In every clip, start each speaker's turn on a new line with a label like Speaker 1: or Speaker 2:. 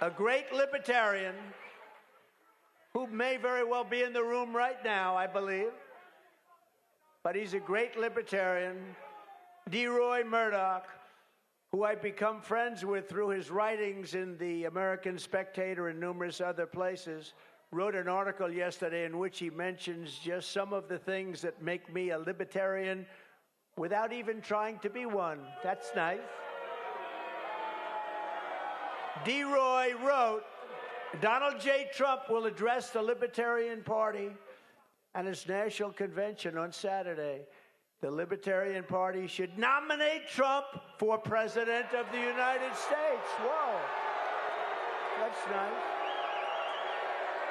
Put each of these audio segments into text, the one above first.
Speaker 1: a great libertarian who may very well be in the room right now, I believe, but he's a great libertarian, Deroy Murdock, who I've become friends with through his writings in the American Spectator and numerous other places, wrote an article yesterday in which he mentions just some of the things that make me a libertarian without even trying to be one. That's nice. Deroy wrote, Donald J. Trump will address the Libertarian Party and its national convention on Saturday. The Libertarian Party should nominate Trump for President of the United States. Whoa. That's nice.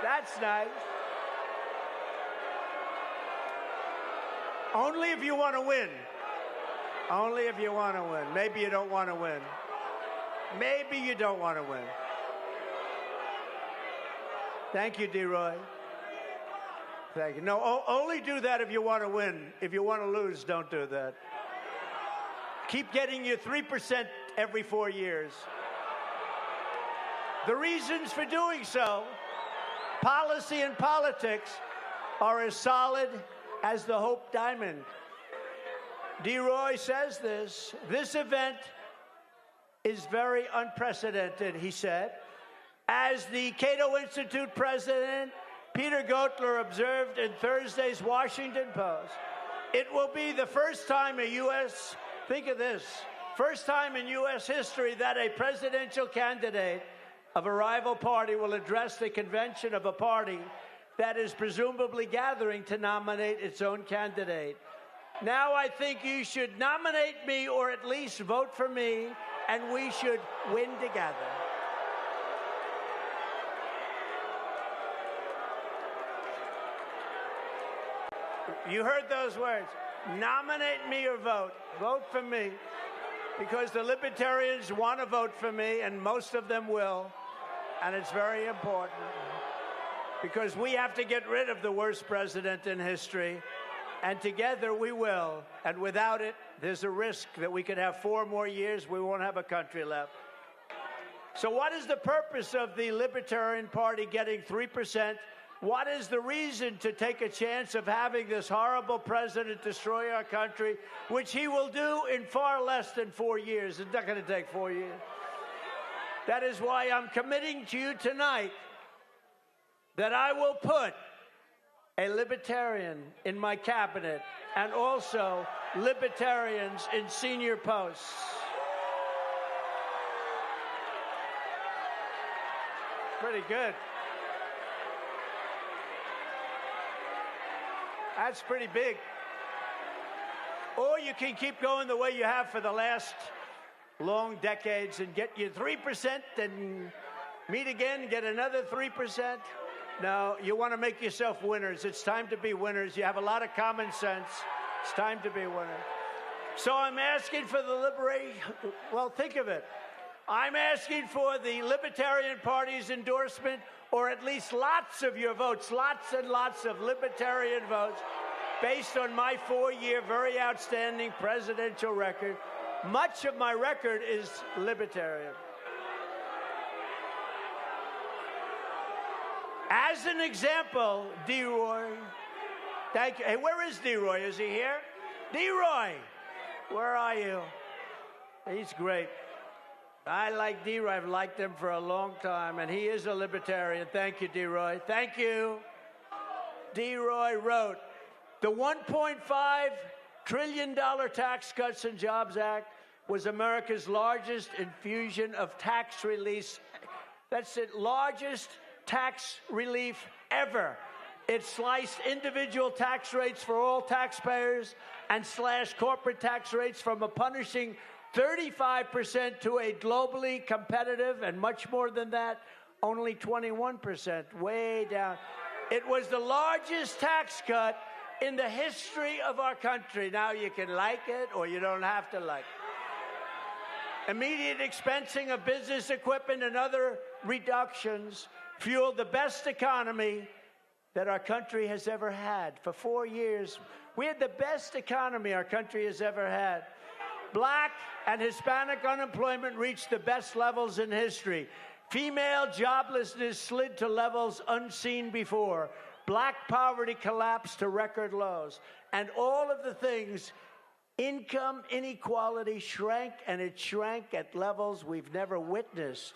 Speaker 1: That's nice. Only if you want to win. Only if you want to win. Maybe you don't want to win. Maybe you don't want to win. Thank you, Deroy. Thank you. No, only do that if you want to win. If you want to lose, don't do that. Keep getting your 3% every 4 years. The reasons for doing so, policy and politics, are as solid as the Hope Diamond. Deroy says this event is very unprecedented, he said. As the Cato Institute president, Peter Gotler, observed in Thursday's Washington Post, it will be the first time in U.S., think of this, first time in U.S. history that a presidential candidate of a rival party will address the convention of a party that is presumably gathering to nominate its own candidate. Now I think you should nominate me or at least vote for me, and we should win together. You heard those words. Nominate me or vote. Vote for me. Because the Libertarians want to vote for me, and most of them will. And it's very important. Because we have to get rid of the worst president in history. And together we will. And without it, there's a risk that we could have 4 more years, we won't have a country left. So what is the purpose of the Libertarian Party getting 3%? What is the reason to take a chance of having this horrible president destroy our country, which he will do in far less than 4 years? It's not going to take 4 years. That is why I'm committing to you tonight that I will put a libertarian in my cabinet and also libertarians in senior posts. Pretty good. That's pretty big. Or you can keep going the way you have for the last long decades and get your 3% and meet again and get another 3%. No, you want to make yourself winners. It's time to be winners. You have a lot of common sense. It's time to be winners. So I'm asking for the well, think of it. I'm asking for the Libertarian Party's endorsement, or at least lots of your votes, lots and lots of libertarian votes, based on my 4-year, very outstanding presidential record. Much of my record is libertarian. As an example, Deroy, thank you. Hey, where is Deroy? Is he here? Deroy, where are you? He's great. I like Deroy. I've liked him for a long time, and he is a libertarian. Thank you, Deroy. Thank you. Deroy wrote, the $1.5 trillion Tax Cuts and Jobs Act was America's largest infusion of tax relief. That's the largest tax relief ever. It sliced individual tax rates for all taxpayers and slashed corporate tax rates from a punishing 35% to a globally competitive, and much more than that, only 21%, way down. It was the largest tax cut in the history of our country. Now you can like it or you don't have to like it. Immediate expensing of business equipment and other reductions fueled the best economy that our country has ever had. For 4 years, we had the best economy our country has ever had. Black and Hispanic unemployment reached the best levels in history. Female joblessness slid to levels unseen before. Black poverty collapsed to record lows. And all of the things, income inequality shrank, and it shrank at levels we've never witnessed.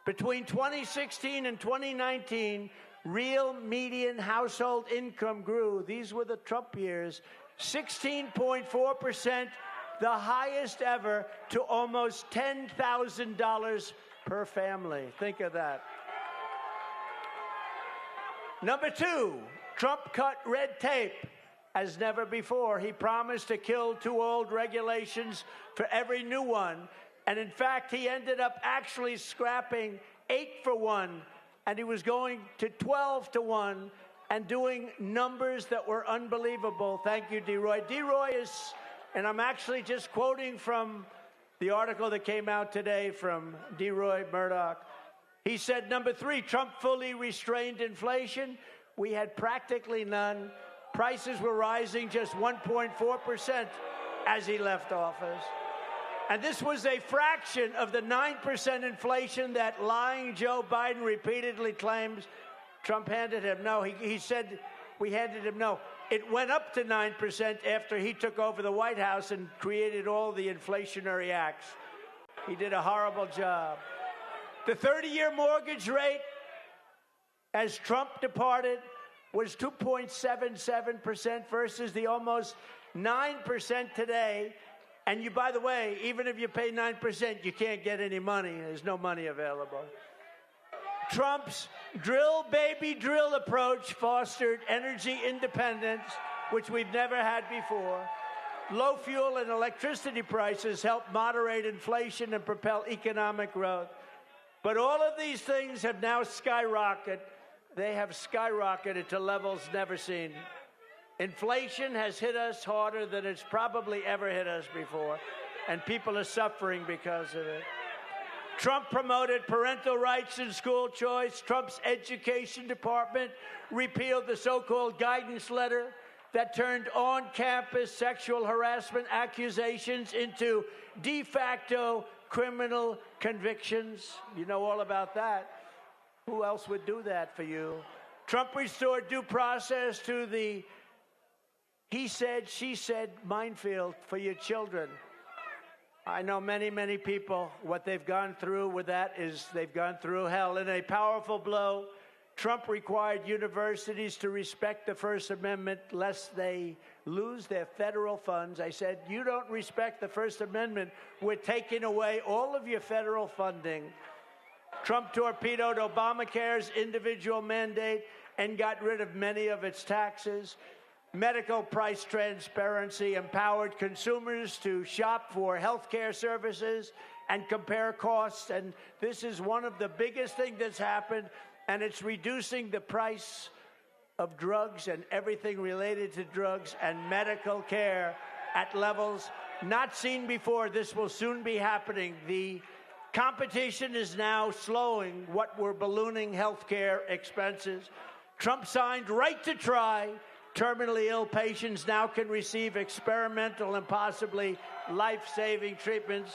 Speaker 1: Between 2016 and 2019, real median household income grew. These were the Trump years. 16.4%, the highest ever, to almost $10,000 per family. Think of that. Number two, Trump cut red tape as never before. He promised to kill 2 old regulations for every new one. And in fact, he ended up actually scrapping 8 for 1. And he was going to 12 to 1 and doing numbers that were unbelievable. Thank you, Deroy. Deroy is, and I'm actually just quoting from the article that came out today from Deroy Murdock. He said, number 3, Trump fully restrained inflation. We had practically none. Prices were rising just 1.4% as he left office. And this was a fraction of the 9% inflation that lying Joe Biden repeatedly claims Trump handed him. No, he said we handed him no. It went up to 9% after he took over the White House and created all the inflationary acts. He did a horrible job. The 30-year mortgage rate, as Trump departed, was 2.77% versus the almost 9% today. And you, by the way, even if you pay 9%, you can't get any money. There's no money available. Trump's drill, baby, drill approach fostered energy independence, which we've never had before. Low fuel and electricity prices helped moderate inflation and propel economic growth. But all of these things have now skyrocketed. They have skyrocketed to levels never seen. Inflation has hit us harder than it's probably ever hit us before, and people are suffering because of it. Trump promoted parental rights and school choice. Trump's education department repealed the so-called guidance letter that turned on-campus sexual harassment accusations into de facto criminal convictions. You know all about that. Who else would do that for you? Trump restored due process to the he said, she said minefield for your children. I know many, many people, what they've gone through with that is they've gone through hell. In a powerful blow, Trump required universities to respect the First Amendment lest they lose their federal funds. I said, you don't respect the First Amendment, we're taking away all of your federal funding. Trump torpedoed Obamacare's individual mandate and got rid of many of its taxes. Medical price transparency empowered consumers to shop for health care services and compare costs. And this is one of the biggest things that's happened, and it's reducing the price of drugs and everything related to drugs and medical care at levels not seen before. This will soon be happening. The competition is now slowing what were ballooning health care expenses. Trump signed right to try. Terminally ill patients now can receive experimental and possibly life-saving treatments.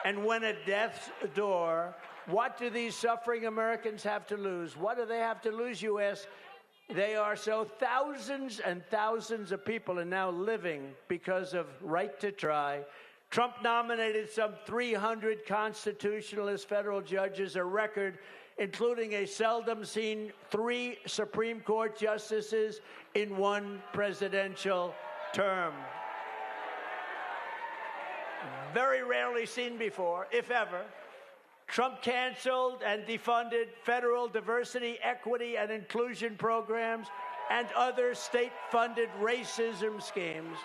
Speaker 1: And when at death's door, what do these suffering Americans have to lose? What do they have to lose, you ask? They are so thousands and thousands of people are now living because of right to try. Trump nominated some 300 constitutionalist federal judges, a record, including a seldom-seen 3 Supreme Court justices in one presidential term. Very rarely seen before, if ever. Trump canceled and defunded federal diversity, equity, and inclusion programs and other state-funded racism schemes.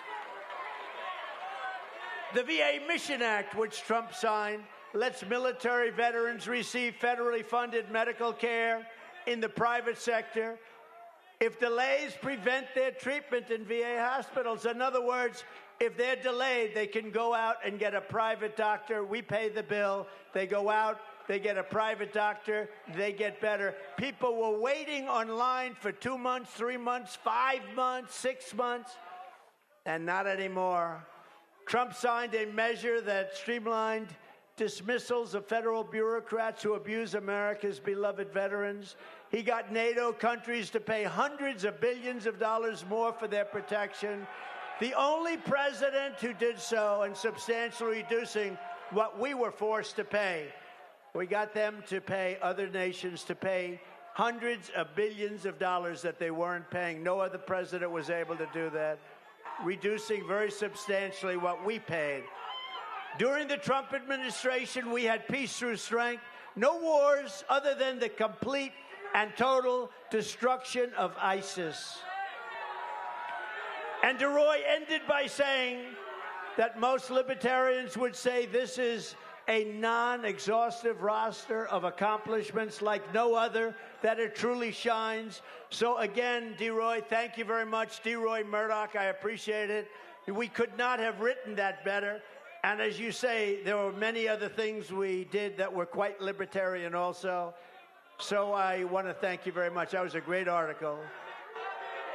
Speaker 1: The VA Mission Act, which Trump signed, lets military veterans receive federally funded medical care in the private sector if delays prevent their treatment in VA hospitals. In other words, if they're delayed, they can go out and get a private doctor. We pay the bill. They go out, they get a private doctor, they get better. People were waiting online for 2 months, 3 months, 5 months, 6 months, and not anymore. Trump signed a measure that streamlined dismissals of federal bureaucrats who abuse America's beloved veterans. He got NATO countries to pay hundreds of billions of dollars more for their protection. The only president who did so, and substantially reducing what we were forced to pay. We got them to pay, other nations to pay hundreds of billions of dollars that they weren't paying. No other president was able to do that, reducing very substantially what we paid. During the Trump administration, we had peace through strength, no wars other than the complete and total destruction of ISIS. And Deroy ended by saying that most libertarians would say this is a non-exhaustive roster of accomplishments like no other, that it truly shines. So again, Deroy, thank you very much. Deroy Murdock, I appreciate it. We could not have written that better. And as you say, there were many other things we did that were quite libertarian also. So I want to thank you very much. That was a great article.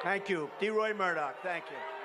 Speaker 1: Thank you. Deroy Murdock, thank you.